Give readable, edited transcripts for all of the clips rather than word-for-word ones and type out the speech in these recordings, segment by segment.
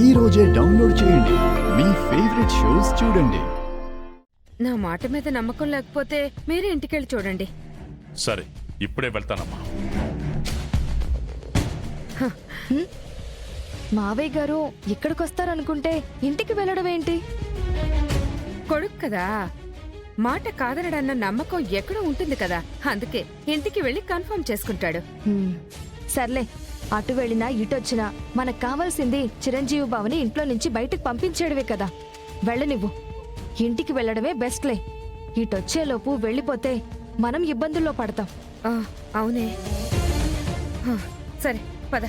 ఈ రోజే డౌన్లోడ్ చేయండి. మీ ఫేవరెట్ షోస్ చూడండి. నా మాట మీద నమ్మకం లేకపోతే మీరే ఇంటికెళ్ళి చూడండి. సరే, ఇప్పుడే వెళ్తానమ్మా. మావయ్య గారు ఇక్కడికొస్తారనుకుంటే ఇంటికి వెళ్ళడం ఏంటి? కొడుకు కదా, మాట కాదనడన్న నమ్మకం ఎక్కడో ఉంటుంది కదా, అందుకే ఇంటికి వెళ్ళి కన్ఫర్మ్ చేసుకుంటాడు. సర్లే, అటు వెళ్ళినా ఇటొచ్చినా మనకు కావాల్సింది చిరంజీవి బావని ఇంట్లో నుంచి బయటకు పంపించేయడమే కదా. వెళ్ళనివ్వు, ఇంటికి వెళ్ళడమే బెస్ట్లే. ఇటొచ్చేలోపు వెళ్ళిపోతే మనం ఇబ్బందుల్లో పడతాం. అవునే, సరే పద.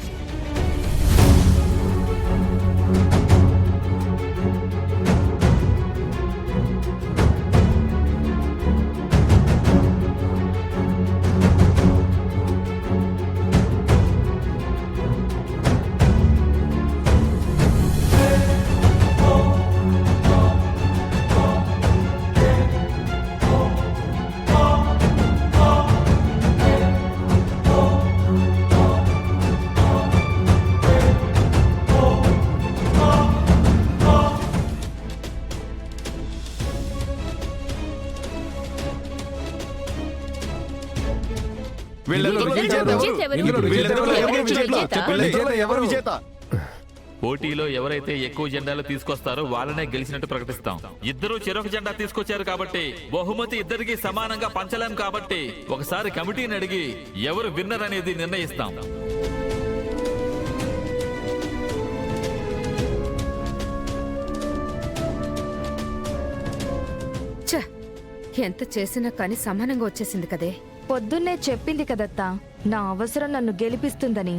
పోటీలో ఎవరైతే ఎక్కువ జెండాలు తీసుకొస్తారో వాళ్ళనే గెలిచినట్టు ప్రకటిస్తాం. ఇద్దరు చెరొక జెండా తీసుకొచ్చారు కాబట్టి బహుమతి ఇద్దరికి సమానంగా పంచలేం కాబట్టి ఒకసారి కమిటీని అడిగి ఎవరు విన్నర్ అనేది నిర్ణయిస్తాం. ఎంత చేసినా కానీ సమానంగా వచ్చేసింది కదే. పొద్దున్నే చెప్పింది కదత్తా, నా అవసరం నన్ను గెలిపిస్తుందని.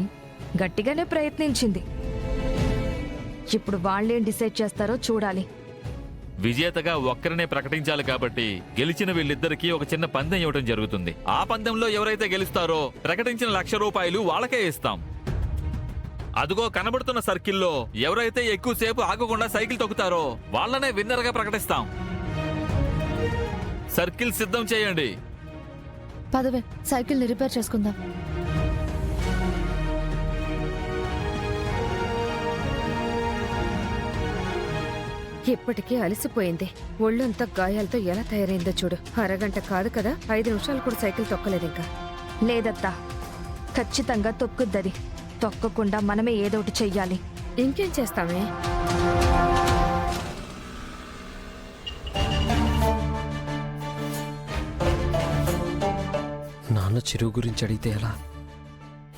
గట్టిగానే ప్రయత్నించింది. ఇప్పుడు వాళ్ళేం డిసైడ్ చేస్తారో చూడాలి. విజేతగా ఒక్కరినే ప్రకటించాలి కాబట్టి గెలిచిన వీళ్ళిద్దరికీ ఒక చిన్న పందెం ఇవ్వడం జరుగుతుంది. ఆ పందెంలో ఎవరైతే గెలుస్తారో ప్రకటించిన ₹1,00,000 వాళ్ళకే ఇస్తాం. అదుగో కనబడుతున్న సర్కిల్లో ఎవరైతే ఎక్కువసేపు ఆగకుండా సైకిల్ తొక్కుతారో వాళ్ళనే విన్నర్ గా ప్రకటిస్తాం. సర్కిల్ సిద్ధం చేయండి. పదవే, సైకిల్ ని రిపేర్ చేసుకుందాం. ఇప్పటికీ అలసిపోయింది. ఒళ్ళంతా గాయాలతో ఎలా తయారైందో చూడు. అరగంట కాదు కదా, 5 నిమిషాలు కూడా సైకిల్ తొక్కలేదు ఇంకా. లేదత్తా, ఖచ్చితంగా తొక్కుద్దది. తొక్కకుండా మనమే ఏదోటి చెయ్యాలి. ఇంకేం చేస్తామే? నాన్న చెరువు గురించి అడిగితే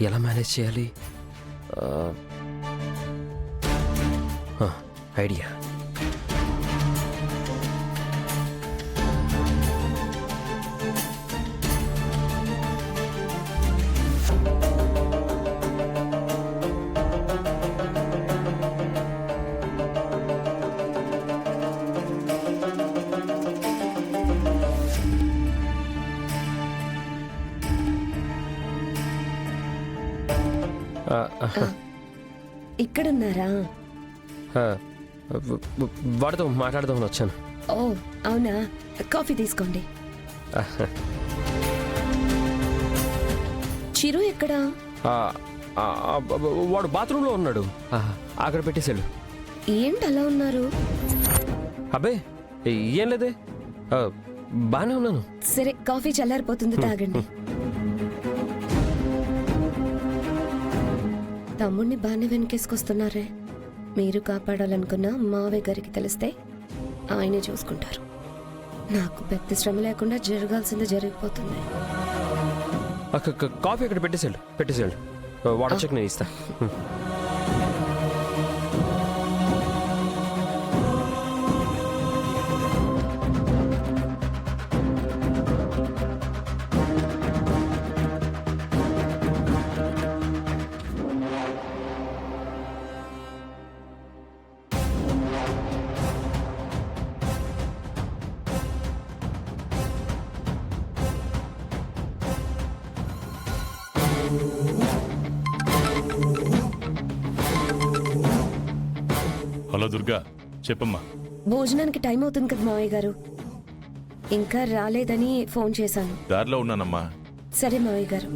ఎలా మేనేజ్ చేయాలి? ఐడియా. ఇక్కడున్నారా? వాడితో మాట్లాడదామని వచ్చాను. ఓ అవునా, కాఫీ తీసుకోండి. చిరు ఎక్కడా? వాడు బాత్రూంలో ఉన్నాడు, అక్కడ పెట్టేశాడు. ఏంటి అలా ఉన్నారు? అబ్బే ఏం లేదే, బానే ఉన్నాను. సరే, కాఫీ చల్లారిపోతుంది, తాగండి. తమ్ముడిని బాగానే వెనకేసుకొస్తున్నారే. మీరు కాపాడాలనుకున్న మావయ్య గారికి తెలిస్తే ఆయనే చూసుకుంటారు. నాకు పెద్ద శ్రమ లేకుండా జరగాల్సింది జరిగిపోతుంది. కాఫీ అక్కడ పెట్టేసాడు. వాటర్ చెక్ నేను ఇస్తా. హలో దుర్గా, చెప్పమ్మా. భోజనానికి టైం అవుతుంది కదా మావయ్య గారు, ఇంకా రాలేదని ఫోన్ చేశాను. దారిలో ఉన్నానమ్మా. సరే మావయ్య గారు.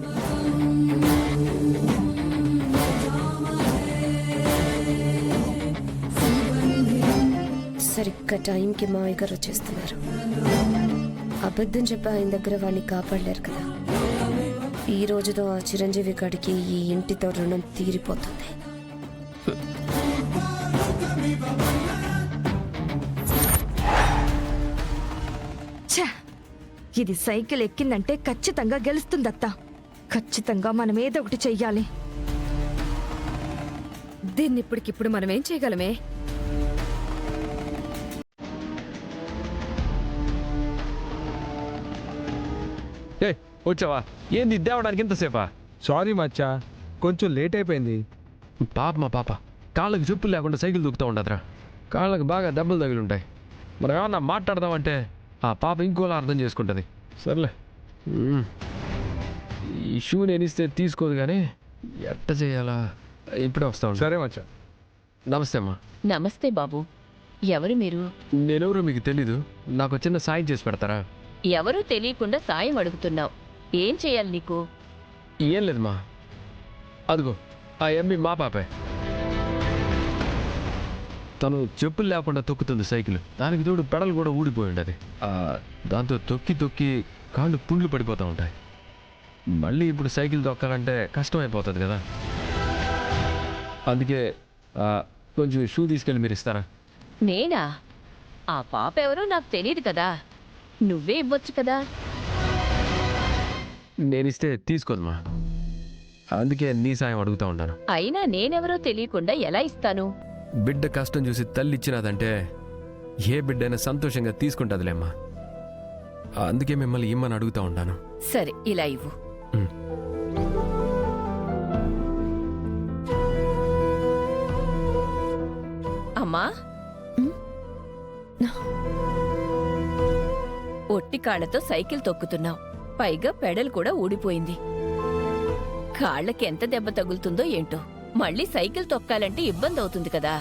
సరిగ్గా టైంకి మావయ్య గారు వచ్చేస్తున్నారు. అబద్ధం చెప్పి ఆయన దగ్గర వాడిని కాపాడలేరు కదా. ఈ రోజుతో ఆ చిరంజీవి గాడికి ఈ ఇంటితో రుణం తీరిపోతుంది. ఛ! ఇది సైకిల్ ఎక్కిందంటే ఖచ్చితంగా గెలుస్తుందత్తా. ఖచ్చితంగా మనం ఏదో ఒకటి చెయ్యాలి. దీన్ని ఇప్పటికిప్పుడు మనం ఏం చేయగలమే? ఏ వచ్చావా? ఏంది దేవడానికి ఇంతసేపా? సారీ మచ్చా, కొంచెం లేట్ అయిపోయింది. పాప మా పాప కాళ్ళకి చెప్పులు లేకుండా సైకిల్ దూకుతూ ఉండదురా. కాళ్ళకి బాగా దెబ్బలు తగిలింటాయి. మనం ఏమన్నా మాట్లాడదామంటే ఆ పాప ఇంకోలా అర్థం చేసుకుంటుంది. సర్లే, ఈ షూ నేను ఇస్తే తీసుకోదు కానీ ఎట్ట చేయాలా? ఇప్పుడే వస్తా ఉంటా. సరే మచ్చా. నమస్తే అమ్మా. నమస్తే బాబు. ఎవరు మీరు? నేనెవరో మీకు తెలీదు. నాకు చిన్న సాయం చేసి పెడతారా? ఎవరూ తెలియకుండా సాయం అడుగుతున్నావు. ఏం చేయాలి నీకు? ఏం లేదమ్మా, అదిగో ఆ ఎంబీ మా పాపే. తను చెప్పులు లేకుండా తొక్కుతుంది సైకిల్. దానికి తోడు పెడలు కూడా ఊడిపోయి ఉండదు. దాంతో తొక్కి తొక్కి కాళ్ళు పుండ్లు పడిపోతూ ఉంటాయి. మళ్ళీ ఇప్పుడు సైకిల్ తొక్కాలంటే కష్టమైపోతుంది కదా. అందుకే కొంచెం షూ తీసుకెళ్ళి మీరు ఇస్తారా? నేనా? ఆ పాప ఎవరో నాకు తెలియదు కదా. నువ్వే ఇవ్వచ్చు కదా. నేనిస్తే తీసుకోదమ్మా, అందుకే నీ సాయం అడుగుతూ ఉంటాను. అయినా నేనెవరో తెలియకుండా ఎలా ఇస్తాను? బిడ్డ కష్టం చూసి తల్లి ఇచ్చినదంటే ఏ బిడ్డైనా సంతోషంగా తీసుకుంటుందిలేమ్మా. అందుకే మిమ్మల్ని ఇమ్మని అడుగుతూ ఉంటాను. సరే, ఇలా ఇవ్వు. అమ్మా, ఒట్టి కాళ్లతో సైకిల్ తొక్కుతున్నావు. పైగా పెడల్ కూడా ఊడిపోయింది. కాళ్ళకి ఎంత దెబ్బ తగులుతుందో ఏంటో. మళ్ళీ సైకిల్ తొక్కాలంటే ఇబ్బంది అవుతుంది కదా.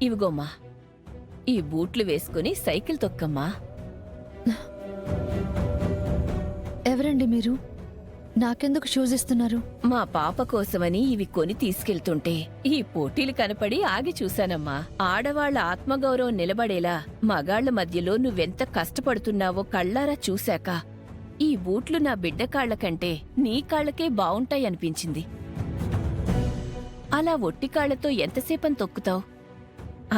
ఇవిగోమ్మా, ఈ బూట్లు వేసుకుని సైకిల్ తొక్కమ్మా. ఎవరండి మీరు? నాకెందుకు షూస్ ఇస్తున్నారు? మా పాప కోసమని ఇవి కొని తీసుకెళ్తుంటే ఈ పోటీలు కనపడి ఆగి చూశానమ్మా. ఆడవాళ్ల ఆత్మగౌరవం నిలబడేలా మగాళ్ల మధ్యలో నువ్వెంత కష్టపడుతున్నావో కళ్ళారా చూశాక ఈ బూట్లు నా బిడ్డ కాళ్ల కంటే నీ కాళ్లకే బావుంటాయనిపించింది. అలా ఒట్టి కాళ్లతో ఎంతసేపని తొక్కుతావు?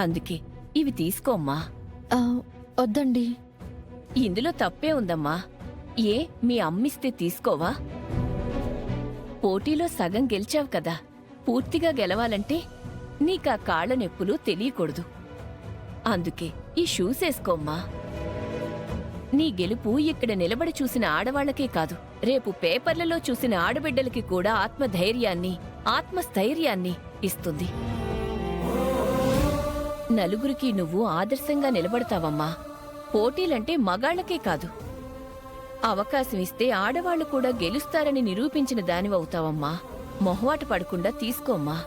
అందుకే ఇవి తీసుకోమ్మా. వద్దండి. ఇందులో తప్పే ఉందమ్మా. ఏ మీ అమ్మిస్తే తీసుకోవా? పోటీలో సగం గెలిచావు కదా. పూర్తిగా గెలవాలంటే నీకా కాళ్ల నొప్పులు తెలియకూడదు. అందుకే ఈ షూస్ వేసుకోమ్మా. నీ గెలుపు ఇక్కడ నిలబడి చూసిన ఆడవాళ్లకే కాదు, రేపు పేపర్లలో చూసిన ఆడబిడ్డలకి కూడా ఆత్మధైర్యాన్ని, ఆత్మస్థైర్యాన్ని ఇస్తుంది. నలుగురికి నువ్వు ఆదర్శంగా నిలబడతావమ్మా. పోటీలంటే మగాళ్లకే కాదు, అవకాశం ఇస్తే ఆడవాళ్లు కూడా గెలుస్తారని నిరూపించిన దానివవుతావమ్మా. మొహమాట పడకుండా తీసుకోమ్మా.